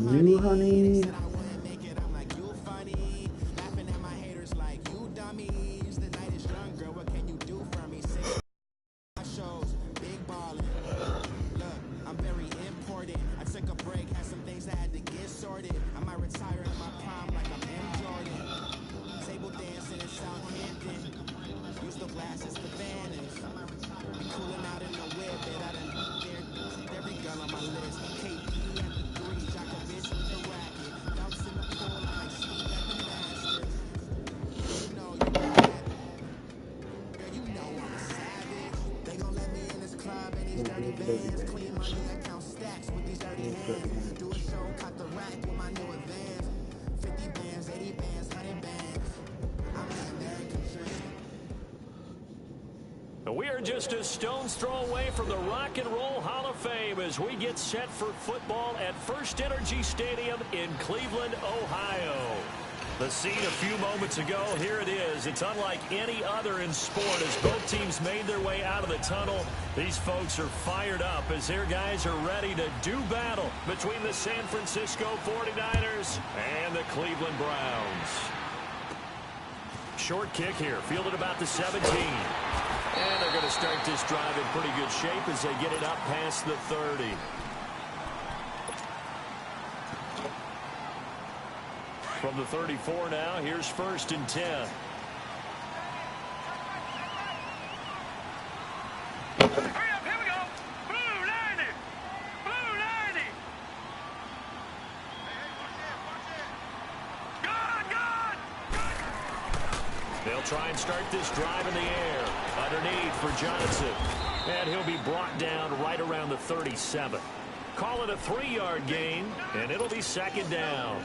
new honey. We are just a stone's throw away from the Rock and Roll Hall of Fame as we get set for football at First Energy Stadium in Cleveland, Ohio. The scene a few moments ago, here it is. It's unlike any other in sport as both teams made their way out of the tunnel. These folks are fired up as their guys are ready to do battle between the San Francisco 49ers and the Cleveland Browns. Short kick here, fielded about the 17. And they're going to start this drive in pretty good shape as they get it up past the 30. From the 34 now, here's 1st and 10. Hurry up, here we go. Blue 90. Blue 90. Good. They'll try and start this drive in the air. Underneath for Johnson. And he'll be brought down right around the 37. Call it a 3-yard gain, and it'll be 2nd down.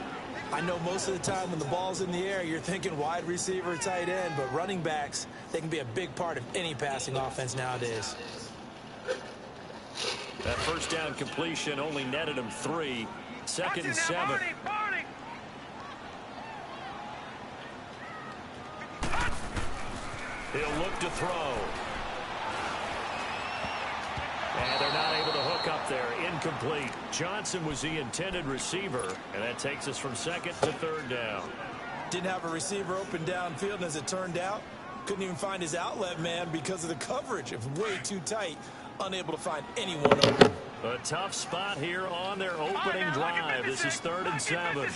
I know most of the time when the ball's in the air, you're thinking wide receiver, tight end, but running backs, they can be a big part of any passing offense nowadays. That first down completion only netted him 3. 2nd and 7. He'll look to throw. And they're not able to hook up there. Incomplete. Johnson was the intended receiver, and that takes us from 2nd to 3rd down. Didn't have a receiver open downfield, and as it turned out, couldn't even find his outlet man because of the coverage. It was way too tight, unable to find anyone open. A tough spot here on their opening drive. This is 3rd and 7.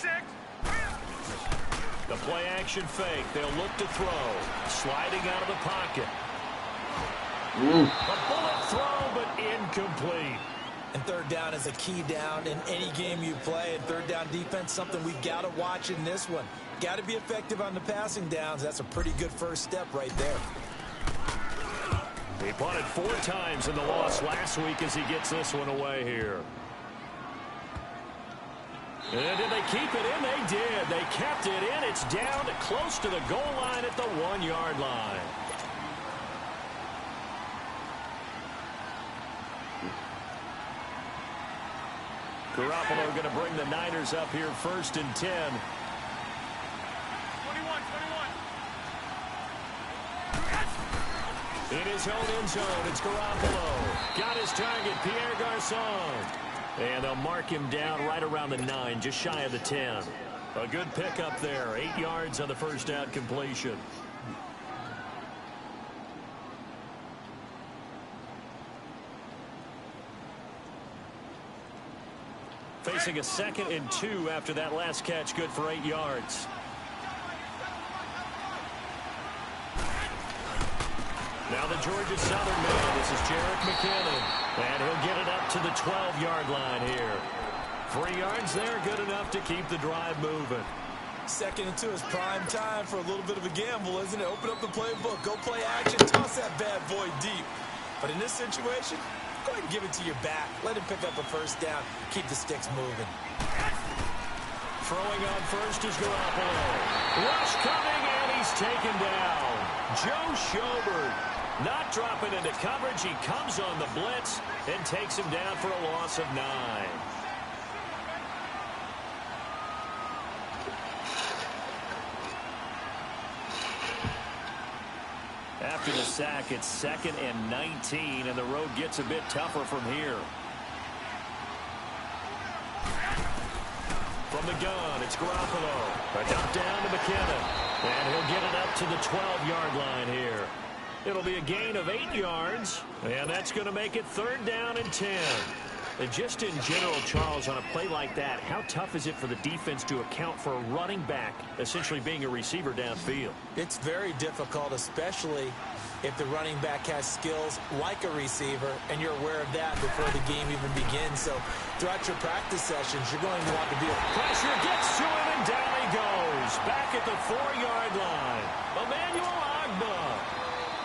The play action fake. They'll look to throw. Sliding out of the pocket. A bullet throw, but incomplete. And 3rd down is a key down in any game you play. And 3rd down defense, something we've got to watch in this one. Got to be effective on the passing downs. That's a pretty good first step right there. He punted 4 times in the loss last week as he gets this one away here. And did they keep it in? They did. They kept it in. It's down to close to the goal line at the 1-yard line. Garoppolo going to bring the Niners up here 1st and 10. 21. In his own end zone, it's Garoppolo. Got his target, Pierre Garçon. And they'll mark him down right around the 9, just shy of the 10. A good pickup there, 8 yards on the first down completion. Facing a 2nd and 2 after that last catch, good for 8 yards. Now the Georgia Southern man, this is Jerick McKinnon. And he'll get it up to the 12-yard line here. 3 yards there, good enough to keep the drive moving. 2nd and 2 is prime time for a little bit of a gamble, isn't it? Open up the playbook, go play action, toss that bad boy deep. But in this situation, go ahead and give it to your back. Let him pick up a first down. Keep the sticks moving. Throwing on first is Garoppolo. Rush coming, and he's taken down. Joe Schobert not dropping into coverage. He comes on the blitz and takes him down for a loss of 9. After the sack, it's 2nd and 19, and the road gets a bit tougher from here. From the gun, it's Garoppolo. A dump down to McKinnon. And he'll get it up to the 12-yard line here. It'll be a gain of 8 yards, and that's going to make it 3rd down and 10. And just in general, Charles, on a play like that, how tough is it for the defense to account for a running back essentially being a receiver downfield? It's very difficult, especially if the running back has skills like a receiver, and you're aware of that before the game even begins. So throughout your practice sessions, you're going to want to be... Pressure gets to him, and down he goes. Back at the 4-yard line. Emmanuel Agba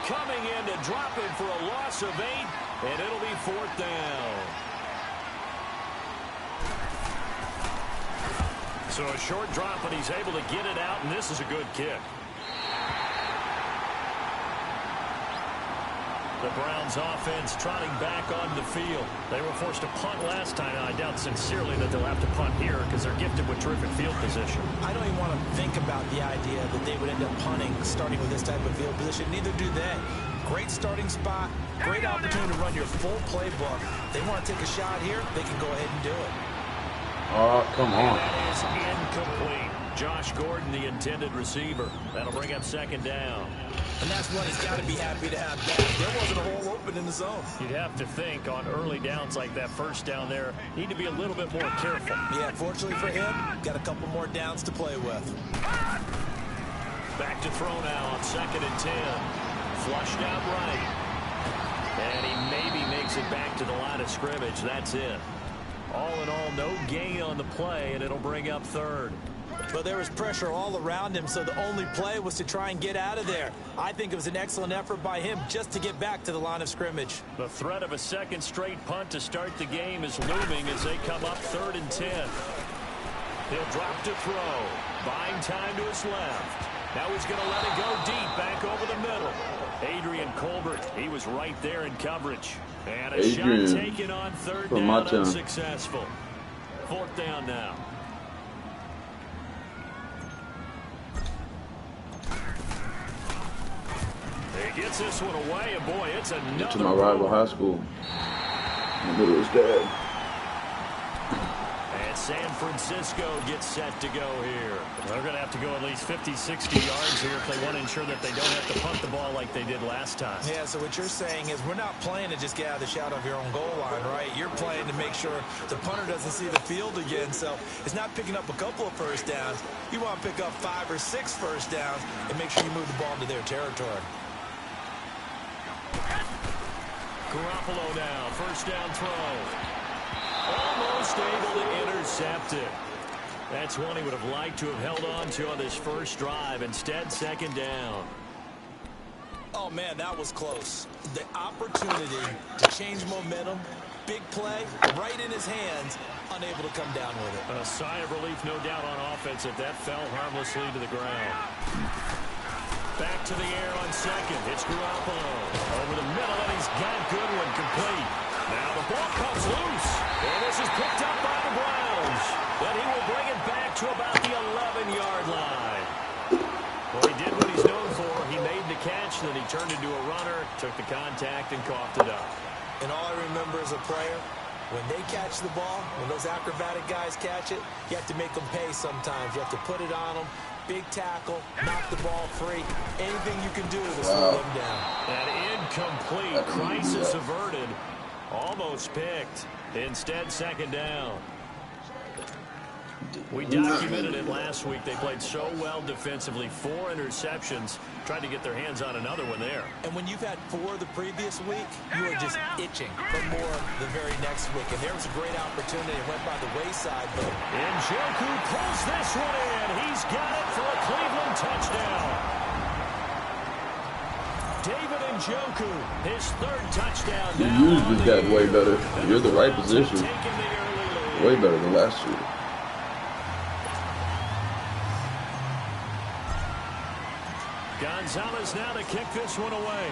coming in to drop him for a loss of 8, and it'll be 4th down. So a short drop, and he's able to get it out, and this is a good kick. The Browns offense trotting back on the field. They were forced to punt last time. I doubt sincerely that they'll have to punt here because they're gifted with terrific field position. I don't even want to think about the idea that they would end up punting starting with this type of field position. Neither do they. Great starting spot, great opportunity to run your full playbook. If they want to take a shot here, they can go ahead and do it. Oh, come on. That is incomplete. Josh Gordon, the intended receiver. That'll bring up 2nd down. And that's what he's got to be happy to have back. There wasn't a hole open in the zone. You'd have to think on early downs like that, 1st down there, need to be a little bit more careful. Yeah, fortunately for him, got a couple more downs to play with. Back to throw now on 2nd and 10. Flushed out right. And he maybe makes it back to the line of scrimmage. That's it. All in all, no gain on the play, and it'll bring up 3rd. But there was pressure all around him, so the only play was to try and get out of there. I think it was an excellent effort by him just to get back to the line of scrimmage. The threat of a 2nd straight punt to start the game is looming as they come up 3rd and 10. He'll drop to throw. Buying time to his left. Now he's going to let it go deep back over the middle. Adrian Colbert, he was right there in coverage. And a shot taken on 3rd down, unsuccessful. 4th down now. He gets this one away, and boy, it's another. To my rival high school. In the middle of his dad. And San Francisco gets set to go here. They're going to have to go at least 50, 60 yards here if they want to ensure that they don't have to punt the ball like they did last time. Yeah, so what you're saying is we're not playing to just get out of the shadow of your own goal line, right? You're playing to make sure the punter doesn't see the field again. So it's not picking up a couple of 1st downs. You want to pick up 5 or 6 1st downs and make sure you move the ball into their territory. Garoppolo now, 1st down throw. Almost able to intercept it. That's one he would have liked to have held on to on this 1st drive. Instead, 2nd down. Oh, man, that was close. The opportunity to change momentum, big play, right in his hands, unable to come down with it. A sigh of relief, no doubt, on offense if that fell harmlessly to the ground. Back to the air on 2nd. It's Garoppolo. Over the middle, and he's got Goodwin complete. Now the ball comes loose. And this is picked up by the Browns. Then he will bring it back to about the 11-yard line. Well, he did what he's known for. He made the catch, then he turned into a runner, took the contact, and coughed it up. And all I remember as a player, when they catch the ball, when those acrobatic guys catch it, you have to make them pay sometimes. You have to put it on them. Big tackle, knock the ball free. Anything you can do to slow them down. An incomplete, crisis averted. Almost picked. Instead, 2nd down. We documented it last week. They played so well defensively. 4 interceptions. Tried to get their hands on another one there. And when you've had 4 the previous week, you are just itching for more the very next week. And there was a great opportunity. It went by the wayside. But Njoku pulls this one in. He's got it for a Cleveland touchdown. David Njoku, his 3rd touchdown. You used this guy way better. You're the right position. Way better than last year. Gonzalez now to kick this one away.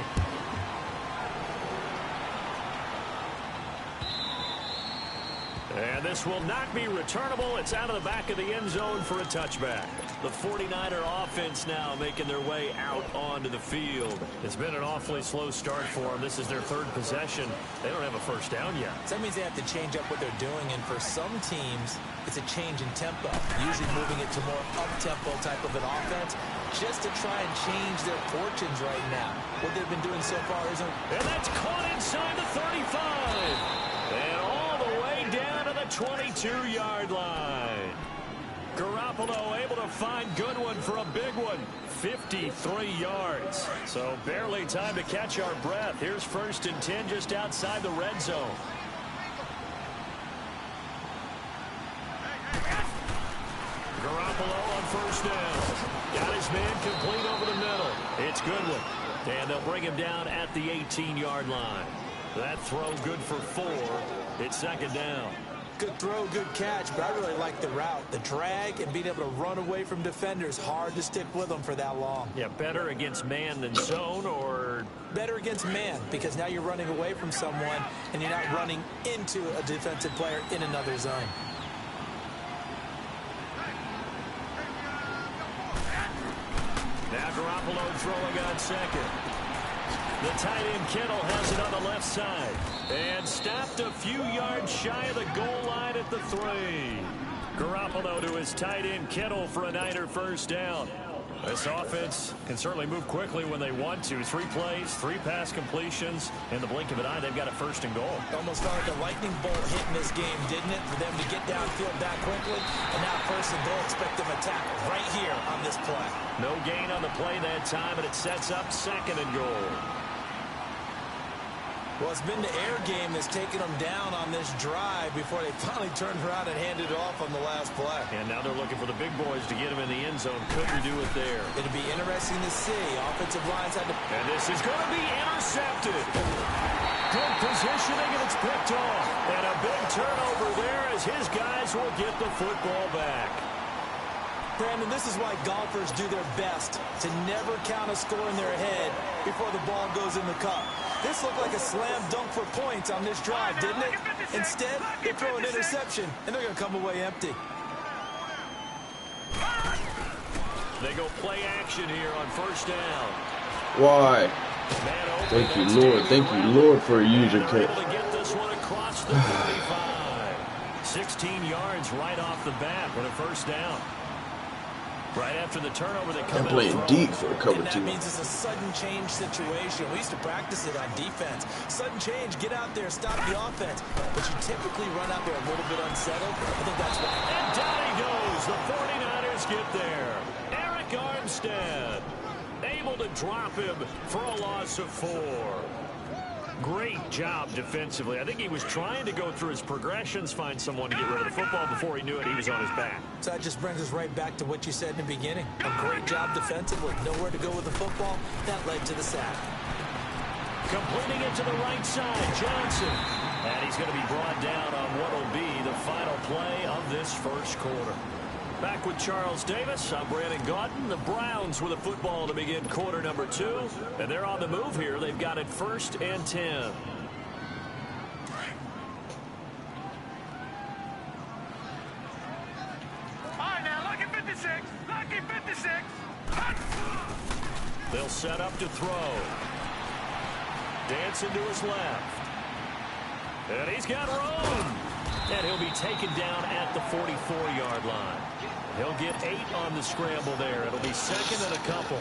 And this will not be returnable. It's out of the back of the end zone for a touchback. The 49er offense now making their way out onto the field. It's been an awfully slow start for them. This is their third possession. They don't have a first down yet. So that means they have to change up what they're doing, and for some teams, it's a change in tempo, usually moving it to more up-tempo type of an offense, just to try and change their fortunes right now. What they've been doing so far isn't... And that's caught inside the 35. And all the way down to the 22-yard line. Garoppolo able to find Goodwin for a big one. 53 yards. So barely time to catch our breath. Here's 1st and 10 just outside the red zone. Garoppolo on 1st down. Got his man complete over the middle. It's Goodwin. And they'll bring him down at the 18-yard line. That throw good for 4. It's 2nd down. Good throw, good catch, but I really like the route. The drag and being able to run away from defenders, hard to stick with them for that long. Yeah, better against man than zone, or... Better against man, because now you're running away from someone and you're not running into a defensive player in another zone. Now Garoppolo throwing on 2nd. The tight end Kittle has it on the left side. And stopped a few yards shy of the goal line at the 3. Garoppolo to his tight end Kittle for a Niner first down. This offense can certainly move quickly when they want to. 3 plays, 3 pass completions. In the blink of an eye, they've got a 1st and goal. Almost felt like a lightning bolt hit in this game, didn't it? For them to get downfield that quickly. And now 1st and goal, expect them to tackle right here on this play. No gain on the play that time, and it sets up 2nd and goal. Well, it's been the air game that's taken them down on this drive before they finally turned around and handed it off on the last play. And now they're looking for the big boys to get him in the end zone. Couldn't do it there. It'll be interesting to see. Offensive lines had to... And this is going to be intercepted. Good positioning, and it's picked off. And a big turnover there as his guys will get the football back. Brandon, this is why golfers do their best to never count a score in their head before the ball goes in the cup. This looked like a slam dunk for points on this drive, didn't it? Instead, they throw an interception, and they're going to come away empty. They go play action here on 1st down. Why? Thank you, Lord. Thank you, Lord, for a user catch. Able to get this one across the 35. 16 yards right off the bat with a 1st down. Right after the turnover, they come I'm playing deep for a cover 2. That means it's a sudden change situation. We used to practice it on defense. Sudden change, get out there, stop the offense. But you typically run out there a little bit unsettled. I think that's why. And down he goes. The 49ers get there. Eric Armstead able to drop him for a loss of 4. Great job defensively. I think he was trying to go through his progressions, find someone to get rid of the football. Before he knew it, he was on his back. So that just brings us right back to what you said in the beginning. A great job defensively. Nowhere to go with the football. That led to the sack. Completing it to the right side, Johnson. And he's going to be brought down on what will be the final play of this 1st quarter. Back with Charles Davis, I'm Brandon Gaudin. The Browns with a football to begin quarter number 2. And they're on the move here. They've got it 1st and 10. All right, now, lucky 56. Lucky 56. They'll set up to throw. Dancing to his left. And he's got room. And he'll be taken down at the 44-yard line. He'll get 8 on the scramble there. It'll be 2nd and a couple.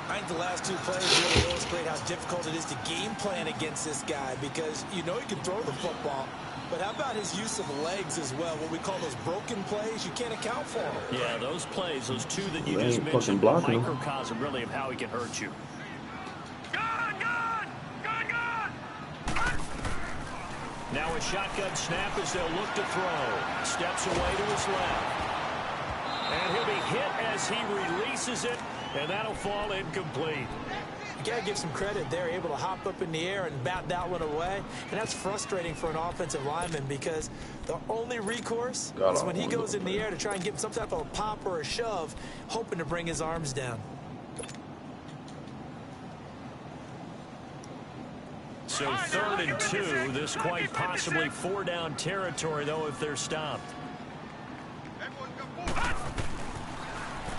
I think the last 2 plays really illustrate how difficult it is to game plan against this guy, because you know he can throw the football, but how about his use of legs as well? What we call those broken plays, you can't account for them. Yeah, those plays, those 2 that you They just ain't mentioned, fucking blocking him. microcosm really of how he can hurt you. Now a shotgun snap as they'll look to throw. Steps away to his left. And he'll be hit as he releases it, and that'll fall incomplete. You got to give some credit. They're able to hop up in the air and bat that one away. And that's frustrating for an offensive lineman, because the only recourse is when he goes in the air to try and give some type of a pop or a shove, hoping to bring his arms down. So 3rd and 2. This quite possibly 4-down territory, though, if they're stopped.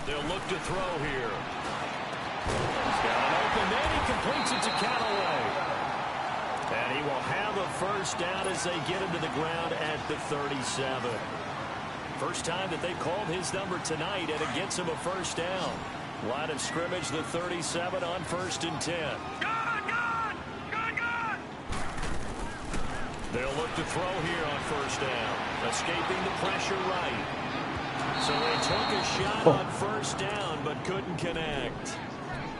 They'll look to throw here. He's got an open man. He completes it to Callaway. And he will have a first down as they get him to the ground at the 37. First time that they called his number tonight, and it gets him a first down. Line of scrimmage, the 37 on 1st and 10. They'll look to throw here on first down. Escaping the pressure right. So they took a shot on first down, but couldn't connect.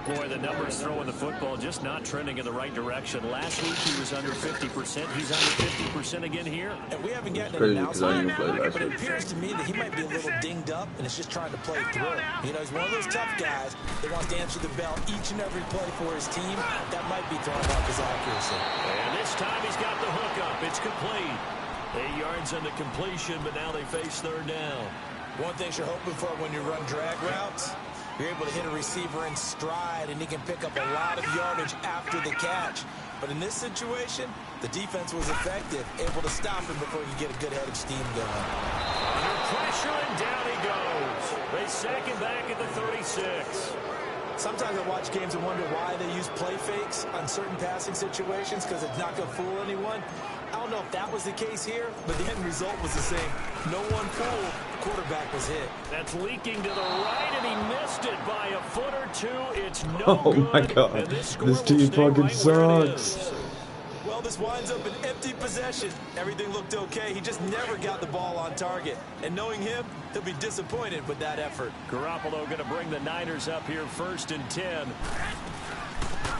Boy, the numbers throwing the football just not trending in the right direction. Last week he was under 50%. He's under 50% again here. And we haven't gotten an announcement, but it appears to me that he might be a little dinged up and is just trying to play through it. You know, he's one of those tough guys that wants to answer the bell each and every play for his team. That might be throwing off his accuracy. And this time he's got the hook up. It's complete. 8 yards on the completion, but now they face 3rd down. One thing you're hoping for when you run drag routes, you're able to hit a receiver in stride, and he can pick up a lot of yardage after the catch. But in this situation, the defense was effective, able to stop him before you get a good head of steam going. Under pressure, and down he goes. They sack him back at the 36. Sometimes I watch games and wonder why they use play fakes on certain passing situations, because it's not going to fool anyone. I don't know if that was the case here, but the end result was the same. No one fooled. The quarterback was hit. That's leaking to the right, and he missed it by a foot or two. It's no Oh good. my God, this team fucking right sucks. Well, this winds up an empty possession. Everything looked okay. He just never got the ball on target. And knowing him, he'll be disappointed with that effort. Garoppolo going to bring the Niners up here 1st and 10.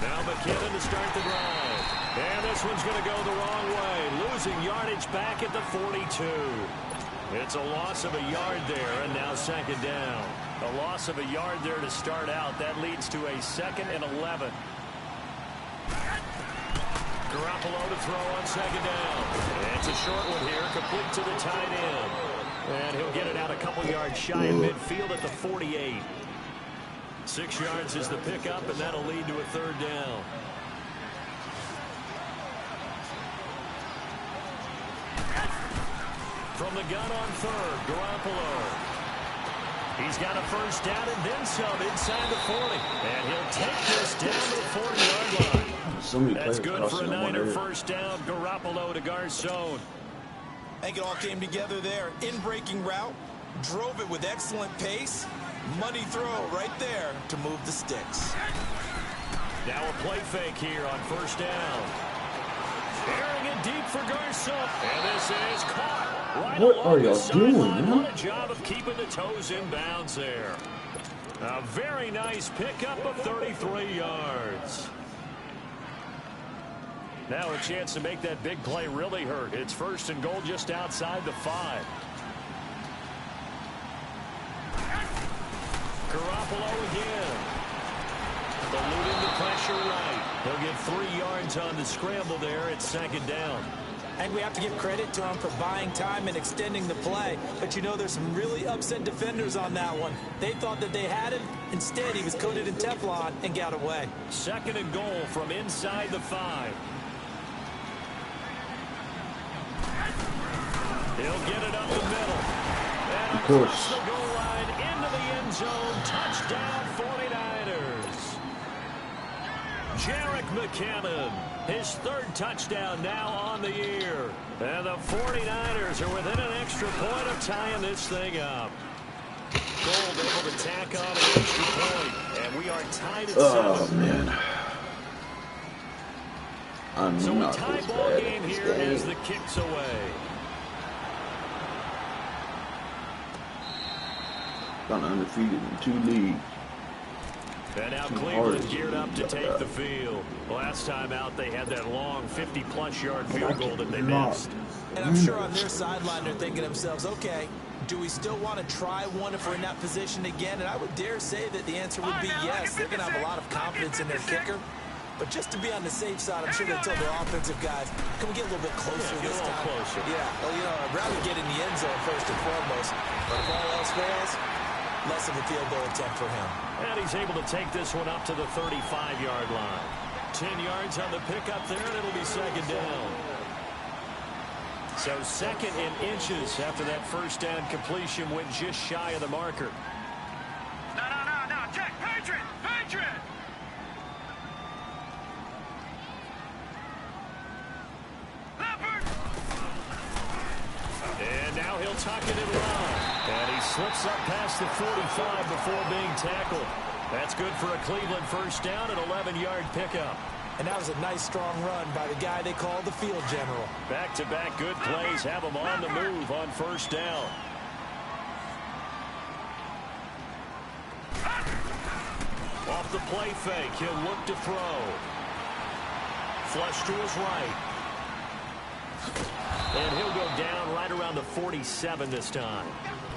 Now McKinnon to start the drive. And this one's going to go the wrong way. Losing yardage back at the 42. It's a loss of a yard there, and now 2nd down. A loss of a yard there to start out. That leads to a 2nd and 11. Garoppolo to throw on 2nd down. It's a short one here, complete to the tight end. And he'll get it out a couple yards shy of midfield at the 48. 6 yards is the pickup, and that'll lead to a 3rd down. From the gun on 3rd, Garoppolo. He's got a first down and then some inside the 40. And he'll take this down to the 40-yard line. That's good for a Niner first down. Garoppolo to Garcon. I think it all came together there. In-breaking route, drove it with excellent pace. Money throw right there to move the sticks. Now a play fake here on first down. Airing it deep for Garcon. And this is caught. Right what are y'all doing, man? What a job of keeping the toes in bounds there. A very nice pickup of 33 yards. Now a chance to make that big play really hurt. It's 1st and goal just outside the 5. Garoppolo again. Eluding the pressure right. He'll get 3 yards on the scramble there. It's 2nd down. And we have to give credit to him for buying time and extending the play. But you know, there's some really upset defenders on that one. They thought that they had him. Instead, he was coated in Teflon and got away. 2nd and goal from inside the 5. He'll get it up the middle. And across the goal line into the end zone. Touchdown 49ers. Jerick McKinnon. His 3rd touchdown now on the year. And the 49ers are within an extra point of tying this thing up. Gold able to tack on an extra point. And we are tied at 7. Oh, man. I'm so not a tie this ball bad game this here game. as the kick's away. Gone undefeated in 2 leagues. And now Cleveland geared up to take the field. Last time out, they had that long 50-plus yard field goal that they missed. And I'm sure on their sideline they're thinking to themselves, okay, do we still want to try one if we're in that position again? And I would dare say that the answer would be yes. They're going to have a lot of confidence in their kicker. But just to be on the safe side, I'm sure they told their offensive guys, can we get a little bit closer this time? Closer. Yeah, well, you know, I'd rather get in the end zone first and foremost. But if all else fails, less of a field goal attempt for him. And he's able to take this one up to the 35-yard line. 10 yards on the pickup there, and it'll be second down. So second in inches after that first down completion went just shy of the marker. No. Check. Patriot. Leopard. And now he'll tuck it and run. And he slips up past the 45 before being tackled. That's good for a Cleveland first down, an 11-yard pickup. And that was a nice, strong run by the guy they call the field general. Back-to-back good plays have him on the move on first down. Off the play fake, he'll look to throw. Flush to his right. And he'll go down right around the 47 this time.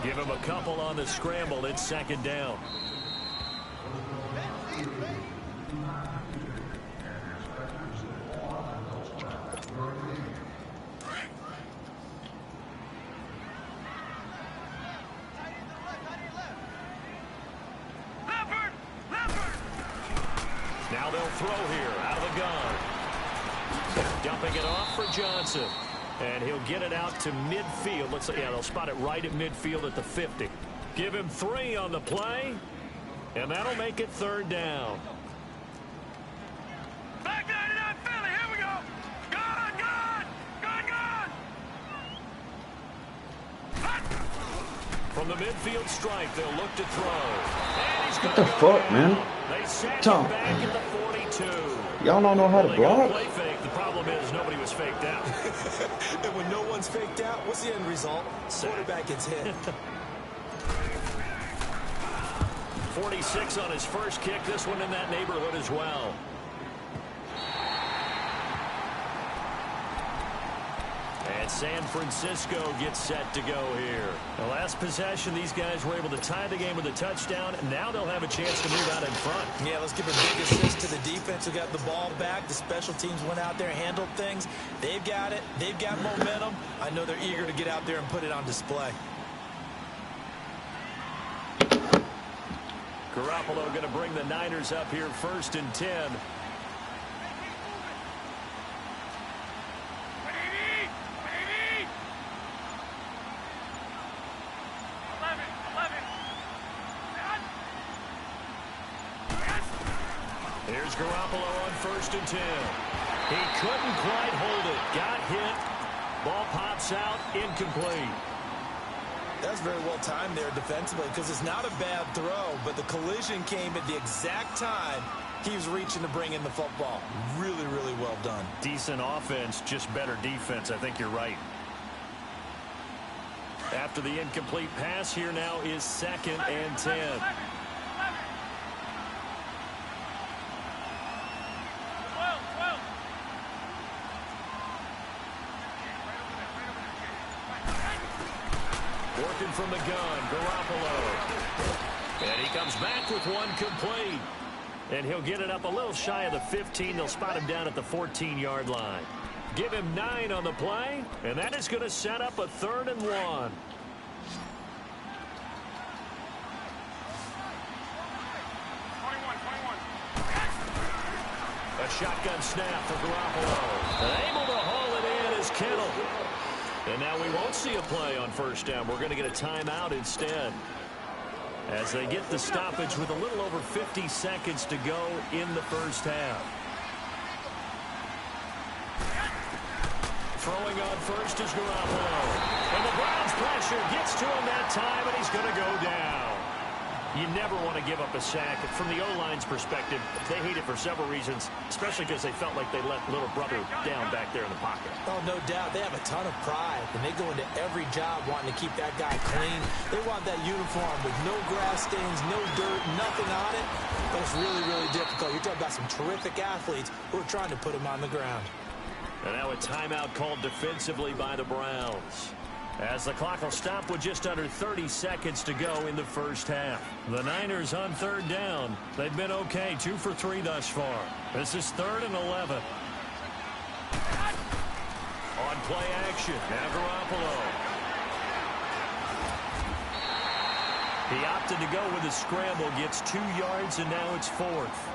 Give him a couple on the scramble. It's second down. Now they'll throw here out of the gun. Dumping it off for Johnson. And he'll get it out to midfield. Looks like, yeah, they'll spot it right at midfield at the 50. Give him 3 on the play. And that'll make it third down. Back 99 Philly. Here we go. Gone. From the midfield strike, they'll look to throw. And he's What the fuck, down. man? They sack Tom. him back at the 42. Y'all don't know how to They got a block? play fake. The problem is nobody was faked out. And when no one's faked out, what's the end result? Quarterback gets hit. 46 on his first kick. This one in that neighborhood as well. And San Francisco gets set to go here. The last possession, these guys were able to tie the game with a touchdown. Now they'll have a chance to move out in front. Yeah, let's give a big assist to the defense who got the ball back. The special teams went out there, handled things. They've got it. They've got momentum. I know they're eager to get out there and put it on display. Garoppolo going to bring the Niners up here first and 10. Here's Garoppolo on first and 10. He couldn't quite hold it. Got hit. Ball pops out. Incomplete. That's very well timed there defensively because it's not a bad throw, but the collision came at the exact time he was reaching to bring in the football. Really, really well done. Decent offense, just better defense. I think you're right. After the incomplete pass, here now is second and 10. Working from the gun, Garoppolo. And he comes back with one complete. And he'll get it up a little shy of the 15. They'll spot him down at the 14-yard line. Give him 9 on the play, and that is going to set up a 3rd and 1. A shotgun snap for Garoppolo. And able to haul it in is Kittle. And now we won't see a play on first down. We're going to get a timeout instead. As they get the stoppage with a little over 50 seconds to go in the first half. Throwing on first is Garoppolo. And the Browns pressure gets to him that time, and he's going to go down. You never want to give up a sack. From the O-line's perspective, they hate it for several reasons, especially because they felt like they let little brother down back there in the pocket. Oh, no doubt. They have a ton of pride, and they go into every job wanting to keep that guy clean. They want that uniform with no grass stains, no dirt, nothing on it. But it's really, really difficult. You're talking about some terrific athletes who are trying to put him on the ground. And now a timeout called defensively by the Browns. As the clock will stop with just under 30 seconds to go in the first half. The Niners on 3rd down. They've been okay, 2 for 3 thus far. This is 3rd and 11. On play action, now Garoppolo. He opted to go with a scramble, gets 2 yards, and now it's 4th.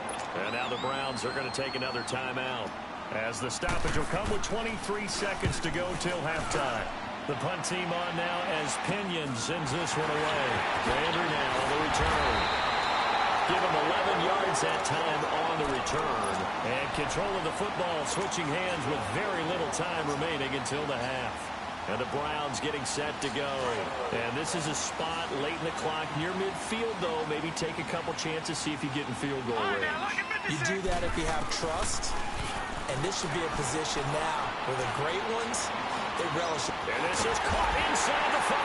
And now the Browns are going to take another timeout, as the stoppage will come with 23 seconds to go till halftime. The punt team on now as Pinion sends this one away. Landry now on the return. Give him 11 yards that time on the return. And control of the football switching hands with very little time remaining until the half. And the Browns getting set to go. And this is a spot late in the clock near midfield, though. Maybe take a couple chances, see if you get in field goal range. You do that if you have trust. And this should be a position now where the great ones, they relish it. And this is caught inside the 5.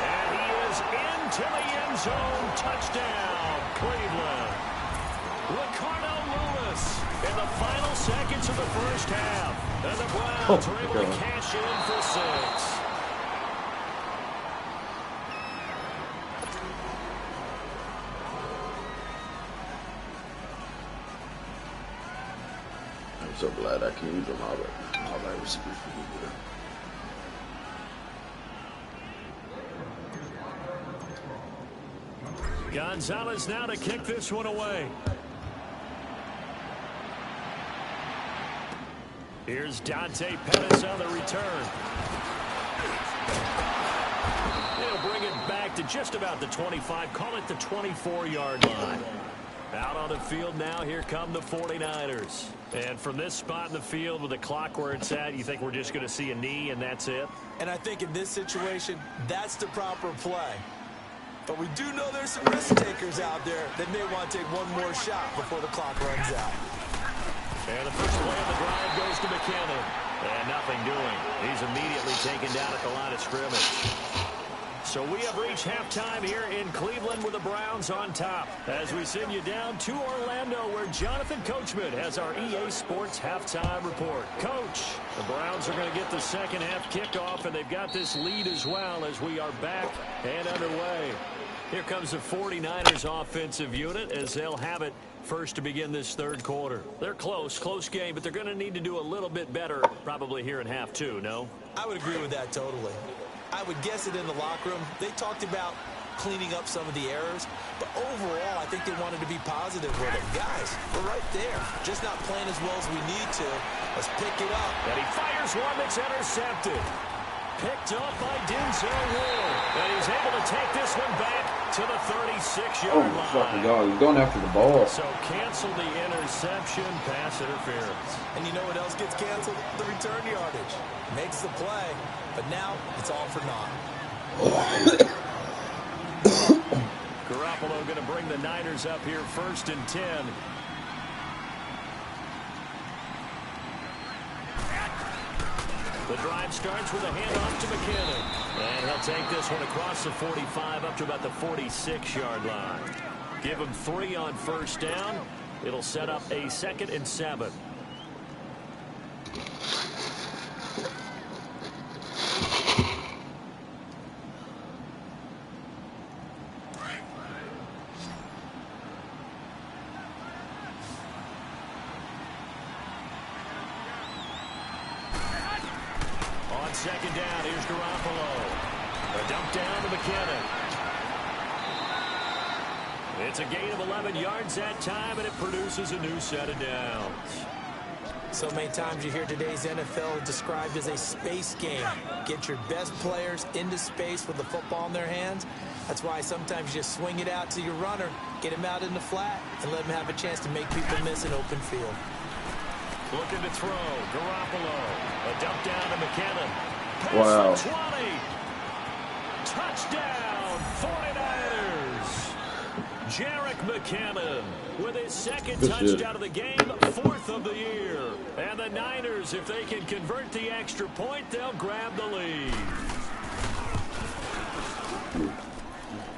And he is into the end zone. Touchdown, Cleveland. Ricardo Lewis in the final seconds of the first half. And the Browns are able to cash in for 6. I'm so glad I can use them all that receivers for good. Gonzalez now to kick this one away. Here's Dante Pettis on the return. They'll bring it back to just about the 25. Call it the 24-yard line. Out on the field now, here come the 49ers. And from this spot in the field with the clock where it's at, you think we're just going to see a knee and that's it? And I think in this situation, that's the proper play. But we do know there's some risk takers out there that may want to take one more shot before the clock runs out. And the first play of the drive goes to McKinnon. And nothing doing. He's immediately taken down at the line of scrimmage. So we have reached halftime here in Cleveland with the Browns on top. As we send you down to Orlando, where Jonathan Coachman has our EA Sports halftime report. Coach, the Browns are going to get the second half kickoff, and they've got this lead as well as we are back and underway. Here comes the 49ers offensive unit as they'll have it first to begin this third quarter. They're close game, but they're going to need to do a little bit better probably here in half two, no? I would agree with that totally. I would guess it in the locker room. They talked about cleaning up some of the errors, but overall, I think they wanted to be positive with it. Guys, we're right there. Just not playing as well as we need to. Let's pick it up. And he fires one that's intercepted. Picked up by Denzel Ward. And he's able to take this one back to the 36-yard line. Fucking God, he's going after the ball. So cancel the interception, pass interference. And you know what else gets canceled? The return yardage. Makes the play, but now it's all for naught. Garoppolo going to bring the Niners up here first and 10. The drive starts with a handoff to McKinnon. And he'll take this one across the 45 up to about the 46-yard line. Give him 3 on first down. It'll set up a 2nd and 7. On second down, here's Garoppolo. A dump down to McKinnon. It's a gain of 11 yards that time, and it produces a new set of downs. So many times you hear today's NFL described as a space game. Get your best players into space with the football in their hands. That's why sometimes you just swing it out to your runner, get him out in the flat, and let him have a chance to make people miss an open field. Looking to throw. Garoppolo. A dump down to McKinnon. Pass Wow. the 20. Touchdown, 49ers. Jarek McKinnon with his second touchdown of the game, 4th of the year. And the Niners, if they can convert the extra point, they'll grab the lead.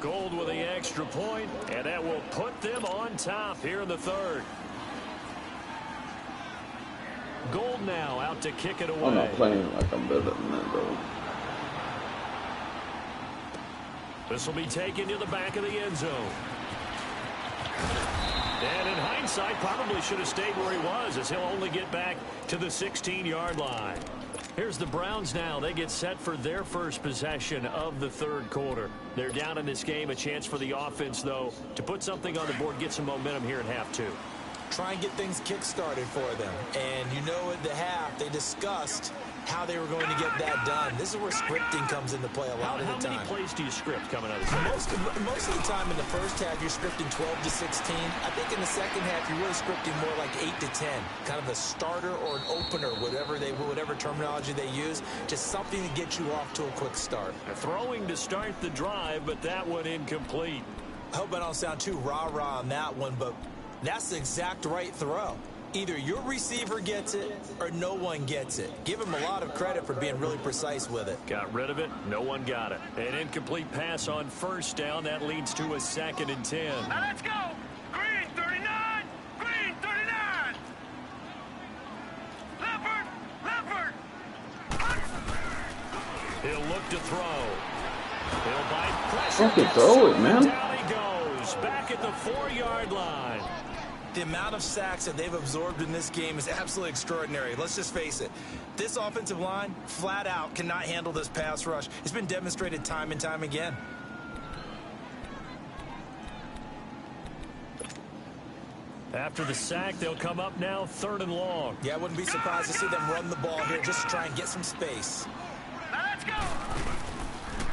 Gold with the extra point, and that will put them on top here in the third. Gold now out to kick it away. I'm not playing like I'm better than that, though. This will be taken to the back of the end zone. And in hindsight, probably should have stayed where he was, as he'll only get back to the 16-yard line. Here's the Browns now. They get set for their first possession of the third quarter. They're down in this game. A chance for the offense, though, to put something on the board, get some momentum here in half two. Try and get things kick-started for them. And you know at the half, they discussed how they were going to get that done. This is where scripting comes into play a lot of the time. How many plays do you script coming out of this? Most of the time in the first half, you're scripting 12 to 16. I think in the second half, you're really scripting more like 8 to 10. Kind of a starter or an opener, whatever terminology they use. Just something to get you off to a quick start. Throwing to start the drive, but that one incomplete. I hope I don't sound too rah-rah on that one, but that's the exact right throw. Either your receiver gets it or no one gets it. Give him a lot of credit for being really precise with it. Got rid of it. No one got it. An incomplete pass on first down. That leads to a 2nd and 10. Now let's go. Green 39. Green 39. Leopard. He'll look to throw. He'll bite pressure. Fucking throw it, man. Down he goes. Back at the 4-yard line. The amount of sacks that they've absorbed in this game is absolutely extraordinary. Let's just face it. This offensive line, flat out, cannot handle this pass rush. It's been demonstrated time and time again. After the sack, they'll come up now 3rd and long. Yeah, I wouldn't be surprised to see them run the ball here just to try and get some space. Now let's go.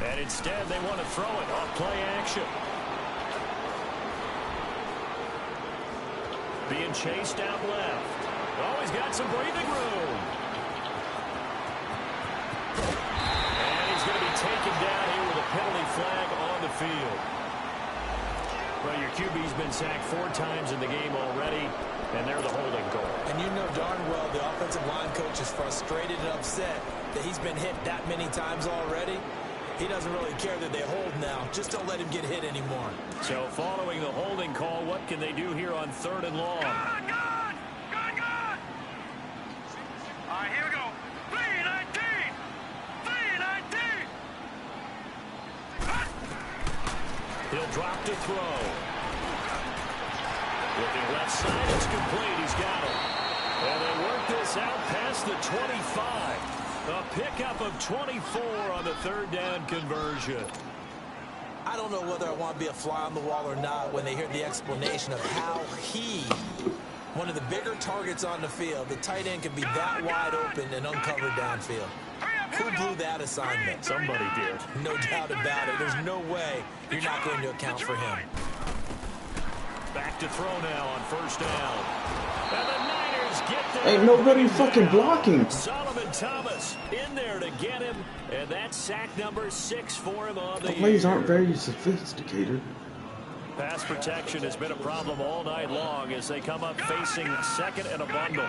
And instead, they want to throw it off play action. Being chased out left. Oh, he's got some breathing room. And he's going to be taken down here with a penalty flag on the field. Well, your QB's been sacked 4 times in the game already, and they're the holding goal. And you know darn well the offensive line coach is frustrated and upset that he's been hit that many times already. He doesn't really care that they hold now. Just don't let him get hit anymore. So following the holding call, what can they do here on 3rd and long? Good. All right, here we go. 3-19. He'll drop to throw. Looking left side, it's complete. He's got it. And they work this out past the 25. A pickup of 24 on the 3rd down conversion. I don't know whether I want to be a fly on the wall or not when they hear the explanation of how he, one of the bigger targets on the field, the tight end can be that wide open and uncovered downfield. Who blew that assignment? Somebody did. No doubt about it. There's no way you're not going to account for him. Back to throw now on 1st down. And the Niners get there. Ain't nobody fucking blocking. Solomon Thomas in there to get him. And that's sack number 6 for him on the Plays year. aren't very sophisticated. Pass protection has been a problem all night long as they come up facing 2nd and a bundle.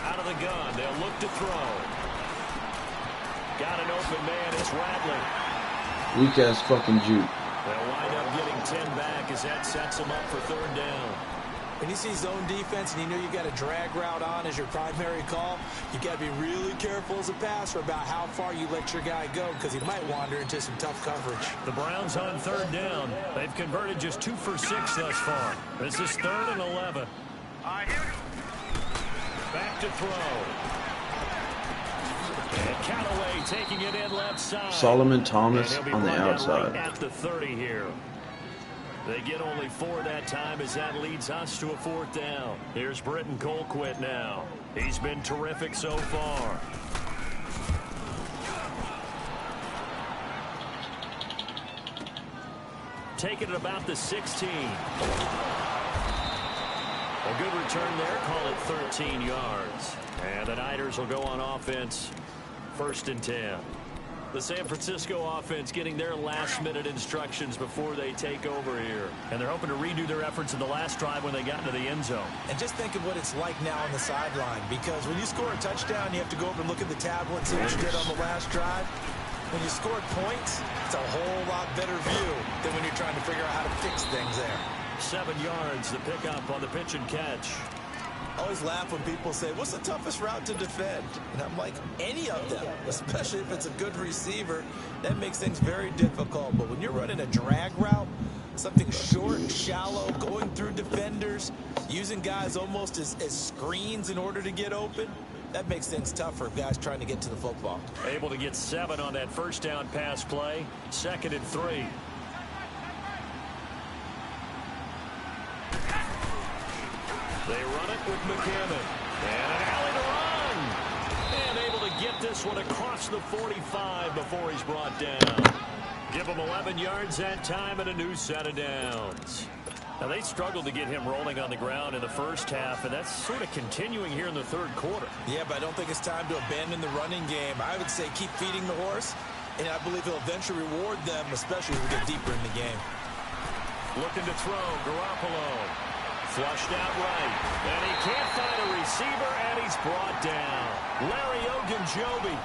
Out of the gun, they'll look to throw. Got an open man, it's Radley. Weak ass fucking juke. They'll wind up getting 10 back as that sets them up for 3rd down. When you see zone defense and you know you got a drag route on as your primary call, you got to be really careful as a passer about how far you let your guy go because he might wander into some tough coverage. The Browns on 3rd down. They've converted just 2 for 6 thus far. This is 3rd and 11. All right, here we go. Back to throw. And Callaway taking it in left side. Solomon Thomas And he'll be on the brought down outside. right at the 30 here. They get only 4 that time as that leads us to a 4th down. Here's Britton Colquitt now. He's been terrific so far. Taking it about the 16. A good return there. Call it 13 yards. And the Niners will go on offense. 1st and 10. The San Francisco offense getting their last-minute instructions before they take over here. And they're hoping to redo their efforts in the last drive when they got into the end zone. And just think of what it's like now on the sideline, because when you score a touchdown, you have to go over and look at the tablet and see what you did on the last drive. When you scored points, it's a whole lot better view than when you're trying to figure out how to fix things there. 7 yards, the pickup on the pitch and catch. I always laugh when people say, what's the toughest route to defend? And I'm like, any of them, especially if it's a good receiver. That makes things very difficult. But when you're running a drag route, Something short and shallow, going through defenders, using guys almost as screens in order to get open. That makes things tough for guys trying to get to the football. Able to get 7 on that first down pass play. 2nd and 3. They run it with McCammon. And an alley to run. And able to get this one across the 45 before he's brought down. Give him 11 yards that time and a new set of downs. Now, they struggled to get him rolling on the ground in the first half, and that's sort of continuing here in the third quarter. Yeah, but I don't think it's time to abandon the running game. I would say keep feeding the horse, and I believe he'll eventually reward them, especially as we get deeper in the game. Looking to throw, Garoppolo. Flushed out right. And he can't find a receiver, and he's brought down. Larry Ogunjobi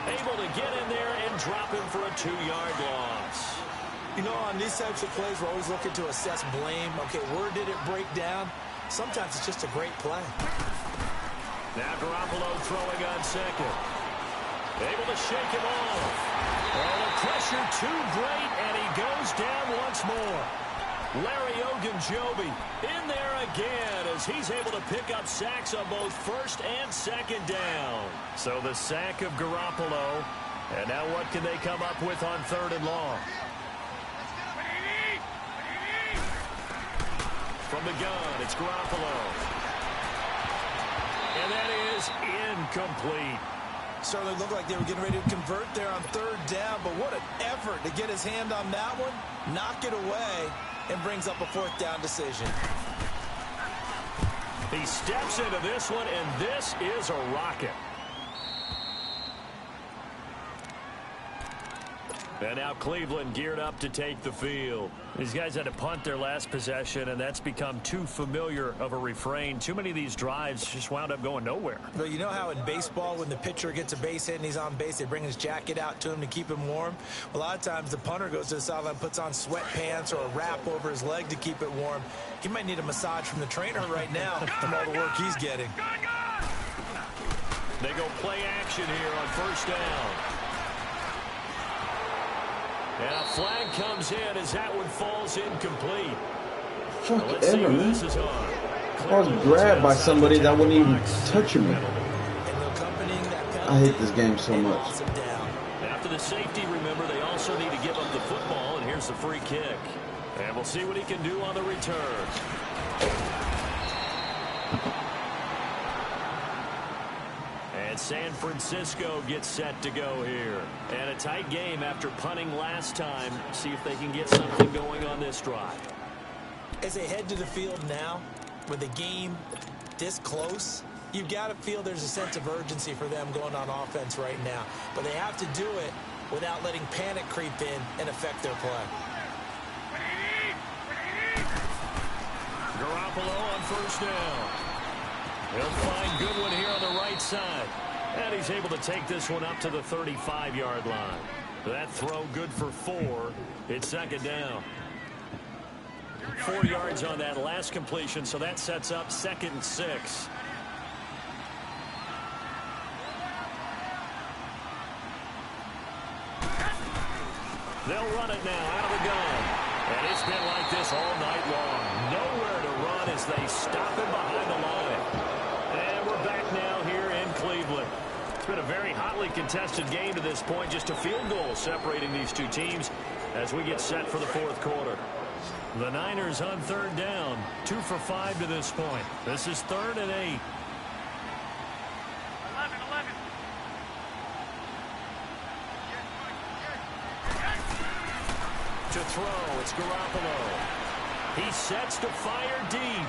able to get in there and drop him for a 2-yard loss. You know, on these types of plays, we're always looking to assess blame. Okay, where did it break down? Sometimes it's just a great play. Now Garoppolo throwing on 2nd. Able to shake him off. Oh, the pressure too great, and he goes down once more. Larry Ogunjobi in there again as he's able to pick up sacks on both 1st and 2nd down. So the sack of Garoppolo. And now what can they come up with on 3rd and long? From the gun, it's Garoppolo. And that is incomplete. Certainly looked like they were getting ready to convert there on 3rd down, but what an effort to get his hand on that one, knock it away, and brings up a 4th down decision. He steps into this one, and this is a rocket. And now Cleveland geared up to take the field. These guys had to punt their last possession, and that's become too familiar of a refrain. Too many of these drives just wound up going nowhere. But you know how in baseball, when the pitcher gets a base hit and he's on base, they bring his jacket out to him to keep him warm? A lot of times the punter goes to the sideline, puts on sweatpants or a wrap over his leg to keep it warm. He might need a massage from the trainer right now from all the work he's getting. They go play action here on 1st down. And a flag comes in as that one falls incomplete. Fuck Let's see ever, who man. this is on. I was grabbed by somebody that wasn't even touching me. I hate this game so much. After the safety, remember, they also need to give up the football, and here's the free kick. And we'll see what he can do on the return. And San Francisco gets set to go here. And a tight game after punting last time. See if they can get something going on this drive. As they head to the field now, with the game this close, you've got to feel there's a sense of urgency for them going on offense right now. But they have to do it without letting panic creep in and affect their play. Garoppolo on 1st down. He'll find Goodwin here on the right side. And he's able to take this one up to the 35-yard line. That throw good for 4. It's 2nd down. 4 yards on that last completion, so that sets up 2nd and 6. They'll run it now out of the gun. And it's been like this all night long. Nowhere to run as they stop him behind the line. And we're back now here in Cleveland. It's been a very hotly contested game to this point. Just a field goal separating these two teams as we get set for the 4th quarter. The Niners on 3rd down. 2 for 5 to this point. This is 3rd and 8. 11. To throw, it's Garoppolo. He sets to fire deep.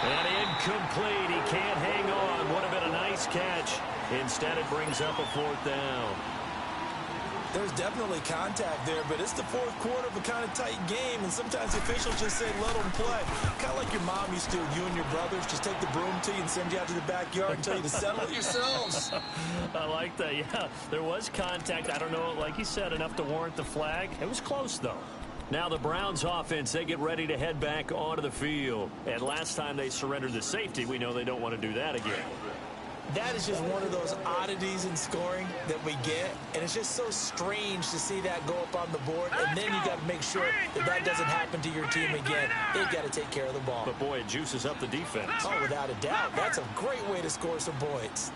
And incomplete. He can't hang on. Would have been a nice catch. Instead, it brings up a 4th down. There's definitely contact there, but it's the 4th quarter of a kind of tight game, and sometimes officials just say, let them play. Kind of like your mom used to, you and your brothers, just take the broom to you and send you out to the backyard and tell you to settle it yourselves. I like that, yeah. There was contact. I don't know, like you said, enough to warrant the flag. It was close, though. Now the Browns offense, they get ready to head back onto the field. And last time they surrendered the safety, we know they don't want to do that again. That is just one of those oddities in scoring that we get, and it's just so strange to see that go up on the board, and then you got to make sure that that doesn't happen to your team again. They've got to take care of the ball. But, boy, it juices up the defense. Oh, without a doubt. That's a great way to score some points.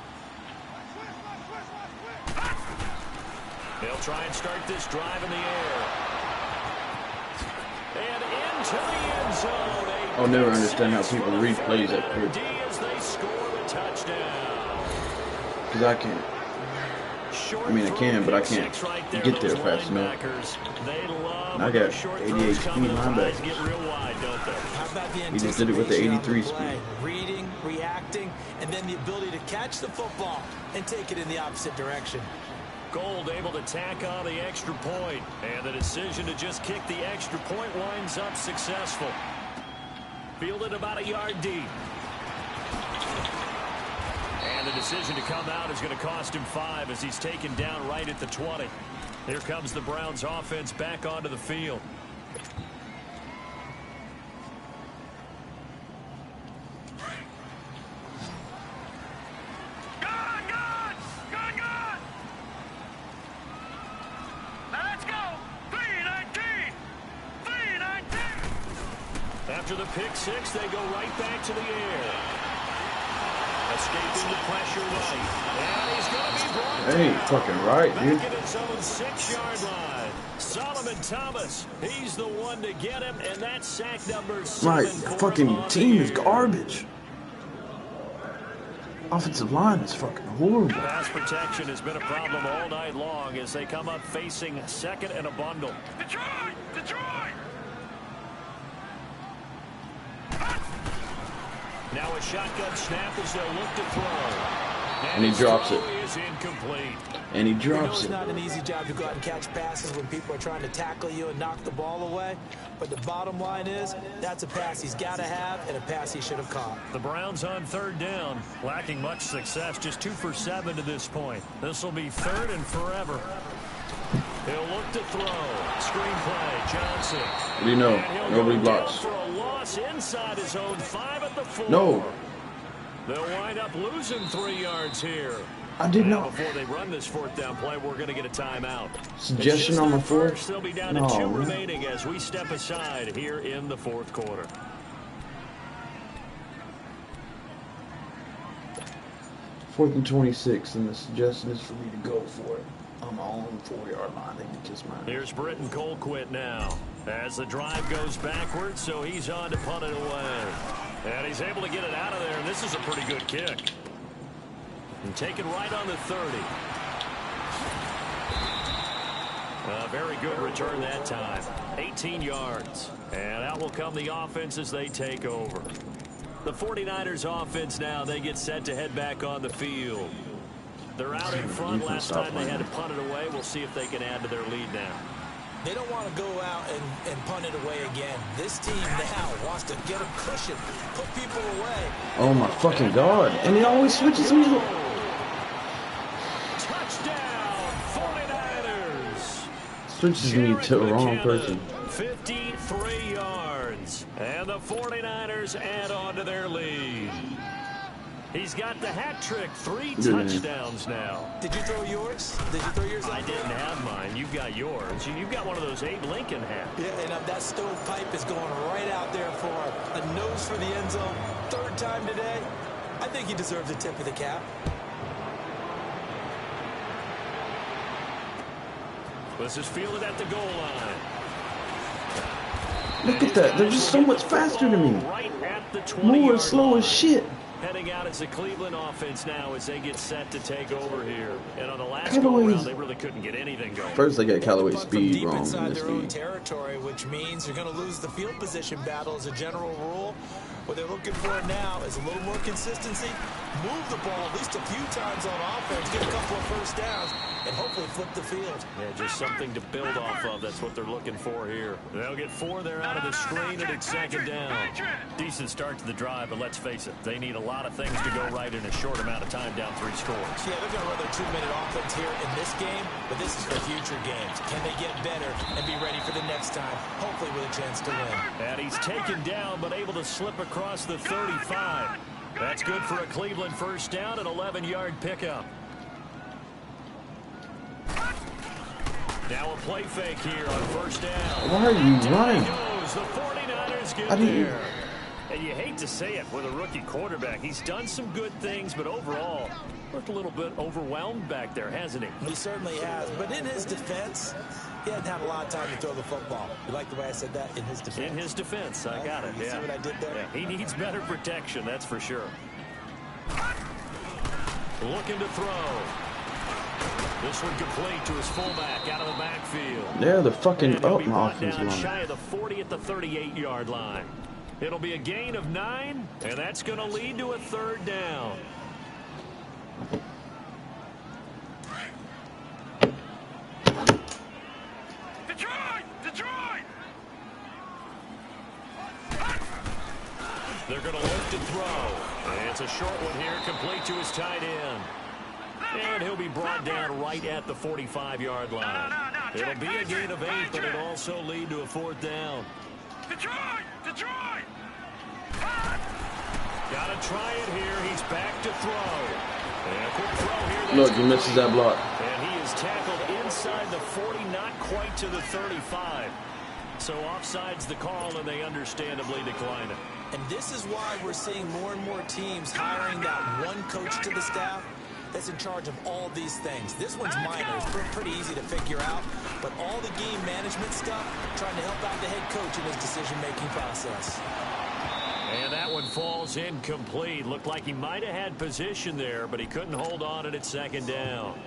They'll try and start this drive in the air. And into the end zone. I'll never understand how people read plays that quick. As they score the touchdown. Because I can't. I mean, I can, but I can't get there fast enough. And I got 88 speed linebackers. He just did it with the 83 speed. Reading, reacting, and then the ability to catch the football and take it in the opposite direction. Gold able to tack on the extra point, and the decision to just kick the extra point winds up successful. Fielded about a yard deep. And the decision to come out is going to cost him 5 as he's taken down right at the 20. Here comes the Browns offense back onto the field. After the pick six, they go right back to the air. Escaping the pressure right. And he's going to be brought Hey, fucking right, dude. back at his own 6-yard line. Solomon Thomas, he's the one to get him, and that's sack number 7. Right, fucking team is garbage. Offensive line is fucking horrible. Pass protection has been a problem all night long as they come up facing second and a bundle. Detroit! Detroit! Now a shotgun snap as they'll look to throw. And he drops it. Is incomplete. And he We know drops it's it. not an easy job to go out and catch passes when people are trying to tackle you and knock the ball away. But the bottom line is, that's a pass he's got to have and a pass he should have caught. The Browns on 3rd down, lacking much success, just 2 for 7 to this point. This will be 3rd and forever. He'll look to throw. Screenplay, Johnson. What do you know? Nobody blocks. For a loss inside his own 5 at the 4. No. They'll wind up losing 3 yards here. I did Now, not. before they run this 4th down play, we're going to get a timeout. Suggestion on the 4th? They'll be down No, to 2 man. remaining as we step aside here in the 4th quarter. Fourth and 26, and the suggestion is for me to go for it on my own 4-yard line. They can kiss my ass. Here's Britton Colquitt now as the drive goes backwards, so he's on to punt it away. And he's able to get it out of there, and this is a pretty good kick. And take it right on the 30. A very good return that time. 18 yards. And out will come the offense as they take over. The 49ers offense now, they get set to head back on the field. They're out in front. Last time they had to punt it away. We'll see if they can add to their lead now. They don't want to go out and punt it away again. This team now wants to get a cushion, put people away. Oh my fucking god. And he always switches me. Touchdown, 49ers. Switches me to the wrong person. 53 yards. And the 49ers add on to their lead. He's got the hat trick. 3 touchdowns now. Did you throw yours? Did you throw yours? I didn't have mine. You've got yours. You've got one of those Abe Lincoln hats. Yeah, and that stovepipe is going right out there for a nose for the end zone. 3rd time today. I think he deserves a tip of the cap. This is fielded at the goal line. Look at that. They're just so much faster than me. Right at the 20-yard More slow as shit. Heading out as the Cleveland offense now as they get set to take over here. And on the last Callaway's- go-around, they really couldn't get anything going. First, they got Callaway's Punt from speed deep wrong in inside this their own league. territory, which means you're going to lose the field position battle as a general rule. What they're looking for now is a little more consistency, move the ball at least a few times on offense, get a couple of first downs, and hopefully flip the field. Yeah, just something to build off of. That's what they're looking for here. They'll get 4 there out of the screen, and it's 2nd down. Decent start to the drive, but let's face it, they need a lot of things to go right in a short amount of time, down 3 scores. Yeah, they're going to run their 2-minute offense here in this game, but this is for future games. Can they get better and be ready for the next time, hopefully with a chance to win? And he's taken down, but able to slip across the 35. That's good for a Cleveland first down, an 11-yard pickup. Now a play fake here on first down. Why are you running? Goes. The 49ers get there. And you hate to say it with a rookie quarterback. He's done some good things, but overall, looked a little bit overwhelmed back there, hasn't he? He certainly has. But in his defense, he hadn't had a lot of time to throw the football. You like the way I said that? In his defense? In his defense. I got it. You see what I did there? Yeah, he needs better protection, that's for sure. Looking to throw. This one complete to his fullback out of the backfield. Yeah, the fucking my offensive line. Shy of the 40 at the 38-yard line. It'll be a gain of 9, and that's going to lead to a third down. Detroit! They're going to look to throw. And it's a short one here, complete to his tight end. And he'll be brought down right at the 45-yard line. It'll be a gain of 8, but it'll also lead to a fourth down. Detroit! Got to try it here. He's back to throw. And a quick throw here. Look, he misses that block. And he is tackled inside the 40, not quite to the 35. So offside's the call, and they understandably decline it. And this is why we're seeing more and more teams hiring that one coach to the staff that's in charge of all these things. This one's minor. It's pretty easy to figure out. But all the game management stuff, trying to help out the head coach in his decision-making process. And that one falls incomplete. Looked like he might have had position there, but he couldn't hold on at second down.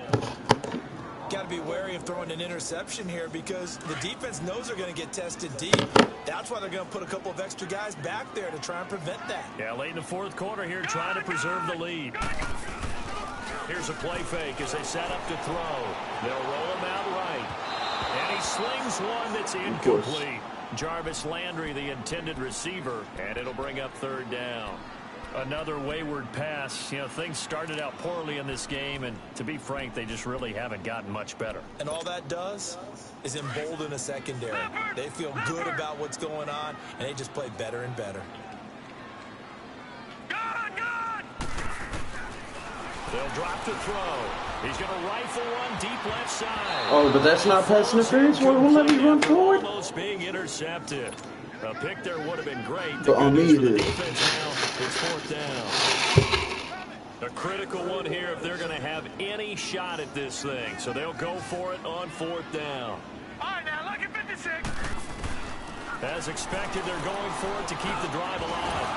Got to be wary of throwing an interception here because the defense knows they're going to get tested deep. That's why they're going to put a couple of extra guys back there to try and prevent that. Yeah, late in the fourth quarter here, trying to preserve the lead. Here's a play fake as they set up to throw. They'll roll him out right. And he slings one that's incomplete. Jarvis Landry, the intended receiver, and it'll bring up third down. Another wayward pass. You know, things started out poorly in this game, and to be frank, they just really haven't gotten much better. And all that does is embolden a secondary. They feel good about what's going on, and they just play better and better. They'll drop to throw. He's going to rifle one deep left side. Oh, but that's not pass interference. Won't let me run forward. Almost being intercepted. A pick there would have been great. But on me, it is. It's fourth down. A critical one here if they're going to have any shot at this thing. So they'll go for it on fourth down. All right, now, look at 56. As expected, they're going for it to keep the drive alive.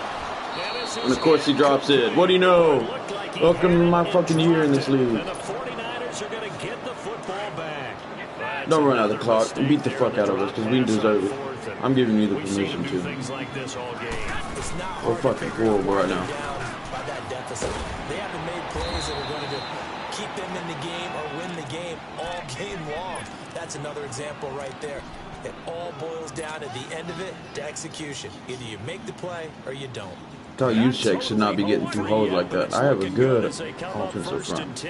And of course he drops it. What do you know? Welcome to my fucking year in this league. And the 49ers are going to get the football back. Don't run out of the clock and beat the fuck out of us because we deserve it. I'm giving you the permission to. We're fucking horrible right now. By that deficit. They haven't made plays that are going to keep them in the game or win the game all game long. That's another example right there. It all boils down at the end of it to execution. Either you make the play or you don't. Thought Juszczyk should not be getting through holes like that. I have a good offensive front.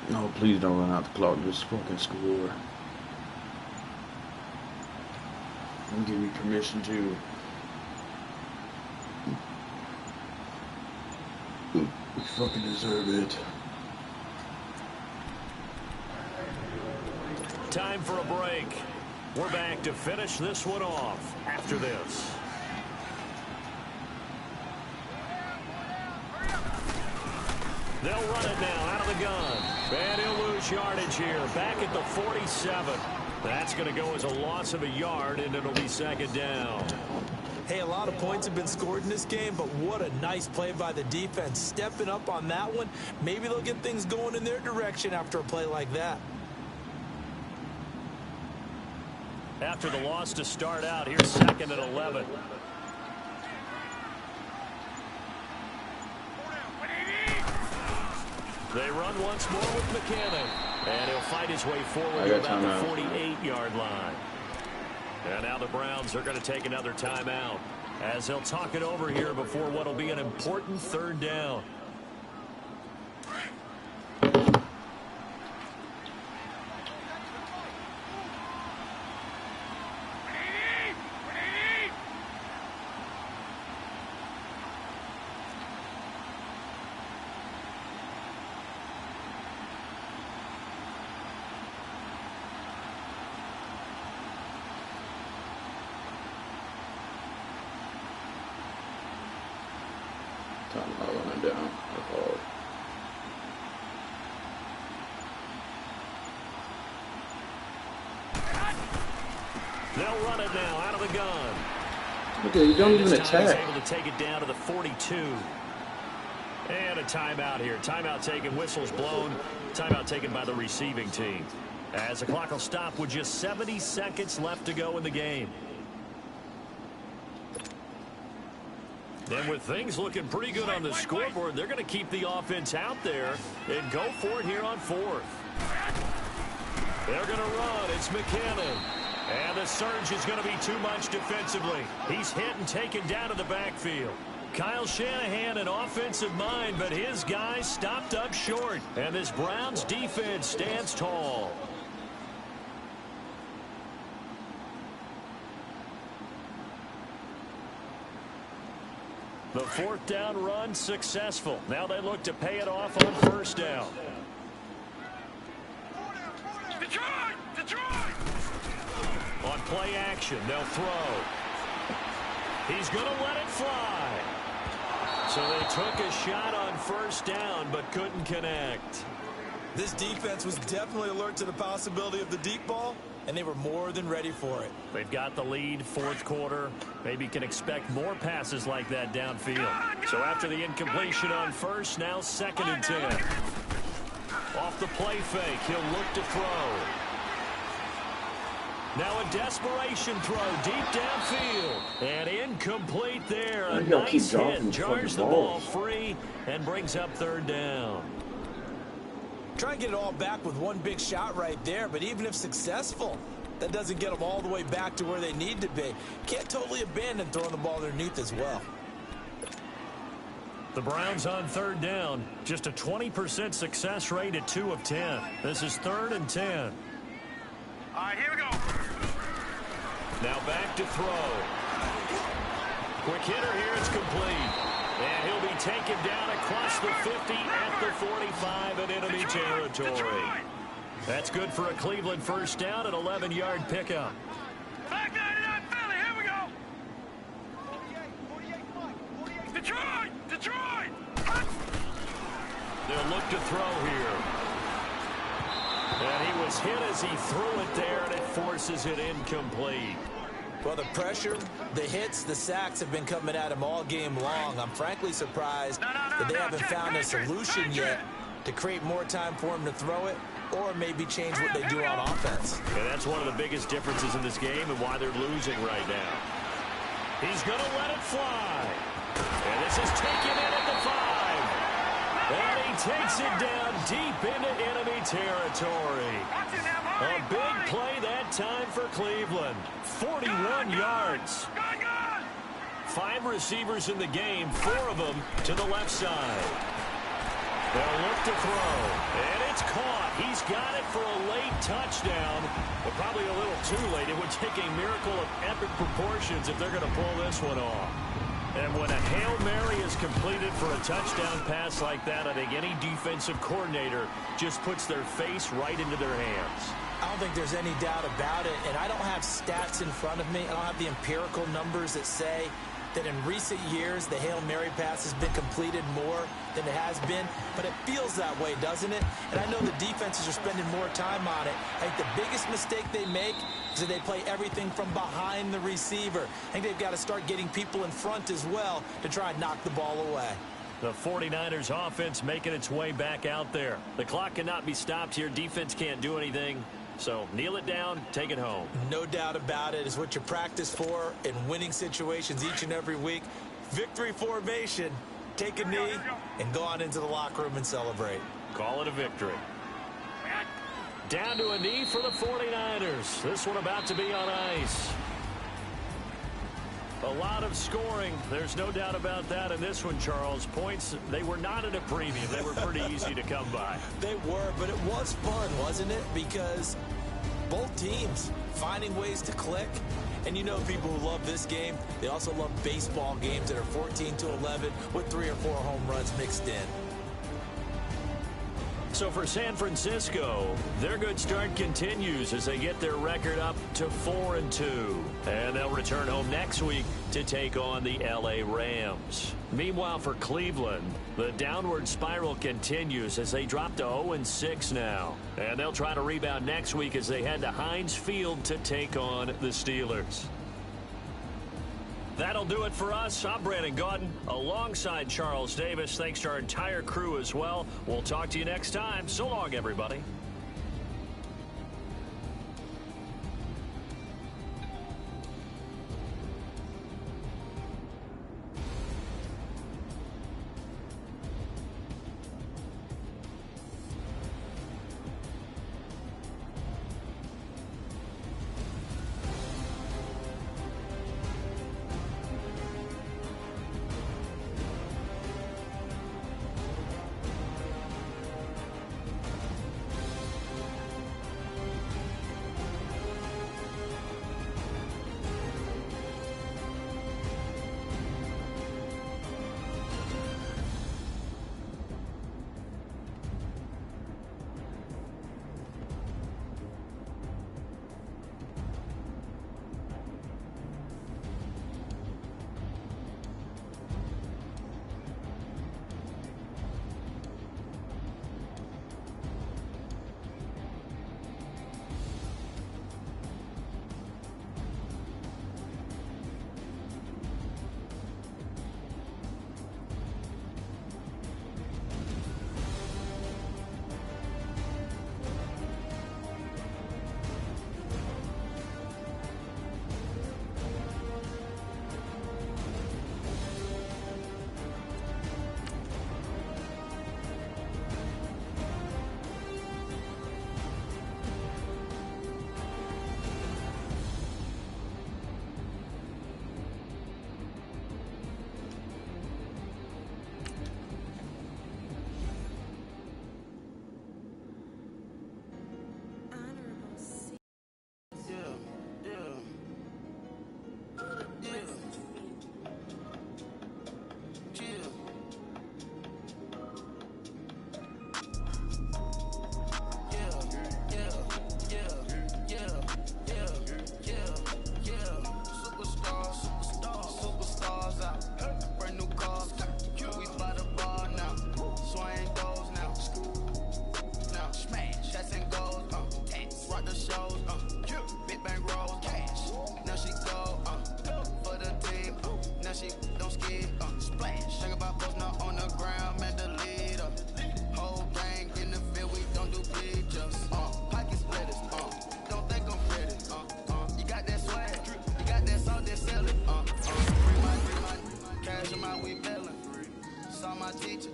No, please don't run out the clock. Just fucking score. And give me permission to. We fucking deserve it. Time for a break. We're back to finish this one off after this. They'll run it now out of the gun. And he'll lose yardage here. Back at the 47. That's going to go as a loss of a yard, and it'll be second down. Hey, a lot of points have been scored in this game, but what a nice play by the defense. Stepping up on that one. Maybe they'll get things going in their direction after a play like that. After the loss to start out, here's second and 11. They run once more with McKinnon. And he'll fight his way forward to about the 48-yard line. And now the Browns are going to take another timeout as they'll talk it over here before what will be an important third down. I'm not running down. That's hard. They'll run it now out of the gun. Okay, you don't even attack. He's able to take it down to the 42. And a timeout here. Timeout taken, whistles blown. Timeout taken by the receiving team. As the clock will stop with just 70 seconds left to go in the game. And with things looking pretty good on the scoreboard, they're going to keep the offense out there and go for it here on fourth. They're going to run. It's McKinnon. And the surge is going to be too much defensively. He's hit and taken down to the backfield. Kyle Shanahan, an offensive mind, but his guys stopped up short. And this Browns defense stands tall. The fourth down run successful. Now they look to pay it off on first down. Detroit! On play action, they'll throw. He's going to let it fly. So they took a shot on first down, but couldn't connect. This defense was definitely alert to the possibility of the deep ball, and they were more than ready for it. They've got the lead, fourth quarter. Maybe can expect more passes like that downfield. So after the incompletion on first, now 2nd and 10. Off the play fake, he'll look to throw. Now a desperation throw deep downfield. And incomplete there. A nice hit. Jars the ball free and brings up 3rd down. Try and get it all back with one big shot right there, but even if successful, that doesn't get them all the way back to where they need to be. Can't totally abandon throwing the ball underneath as well. The Browns on 3rd down. Just a 20% success rate at 2 of 10. This is 3rd and 10. All right, here we go. Now back to throw. Quick hitter here, it's complete. And he'll be taken down across the 50 at the 45 in enemy territory. That's good for a Cleveland first down, an 11-yard pickup. Back 99 Philly, here we go. 48, Detroit! They'll look to throw here. And he was hit as he threw it there, and it forces it incomplete. Well, the pressure, the hits, the sacks have been coming at him all game long. I'm frankly surprised that they haven't found a solution yet to create more time for him to throw it or maybe change what they do on offense. And that's one of the biggest differences in this game and why they're losing right now. He's going to let it fly. And this is taken in at the 5. And he takes it down deep into enemy territory. A big play that time for Cleveland. 41 yards. 5 receivers in the game, 4 of them to the left side. They'll look to throw, and it's caught. He's got it for a late touchdown, but probably a little too late. It would take a miracle of epic proportions if they're going to pull this one off. And when a Hail Mary is completed for a touchdown pass like that, I think any defensive coordinator just puts their face right into their hands. I don't think there's any doubt about it, and I don't have stats in front of me. I don't have the empirical numbers that say that in recent years the Hail Mary pass has been completed more than it has been, but it feels that way, doesn't it? And I know the defenses are spending more time on it. I think the biggest mistake they make is that they play everything from behind the receiver. I think they've got to start getting people in front as well to try and knock the ball away. The 49ers offense making its way back out there. The clock cannot be stopped here. Defense can't do anything. So kneel it down, take it home. No doubt about it. It's what you practice for in winning situations each and every week. Victory formation. Take a knee and go on into the locker room and celebrate. Call it a victory. Down to a knee for the 49ers. This one about to be on ice. A lot of scoring. There's no doubt about that in this one, Charles. Points, they were not at a premium. They were pretty easy to come by. They were, but it was fun, wasn't it? Because both teams finding ways to click. And you know people who love this game, they also love baseball games that are 14-11 with 3 or 4 home runs mixed in. So for San Francisco, their good start continues as they get their record up to 4-2. And they'll return home next week to take on the LA Rams. Meanwhile, for Cleveland, the downward spiral continues as they drop to 0-6 now. And they'll try to rebound next week as they head to Heinz Field to take on the Steelers. That'll do it for us. I'm Brandon Gaudin alongside Charles Davis. Thanks to our entire crew as well. We'll talk to you next time. So long, everybody.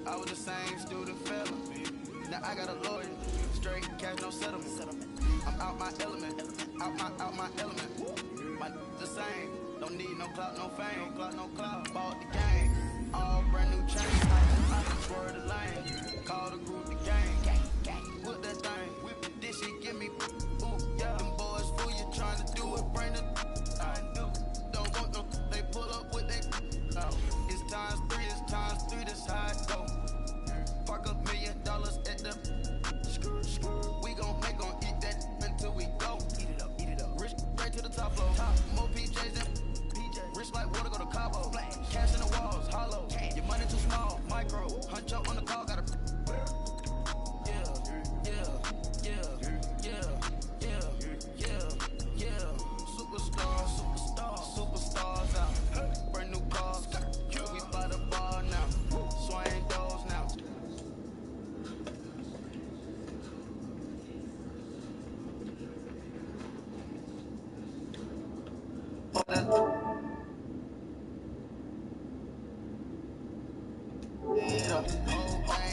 I was the same student fella. Now I got a lawyer, straight cash, no settlement. I'm out my element, out my element. My the same, don't need no clout, no fame, no clout. Bought the game, all brand new chain. I can swerve the lane, call the group the gang. Whip that thing, whip this shit, give me. Ooh, yeah, them boys fool you trying to do it, bring it. I do, don't want no. They pull up with they. It's times three, this how it go. Park $1 million at the. We gon' eat that until we go. Eat it up. Rich straight to the top floor. More PJs than PJ. Rich like water, go to Cabo. Cash in the walls, hollow. Your money too small, micro. Hunch up on the call, gotta. Superstars out. Brand new cars. We by the bar now. Swing doors now. Yeah.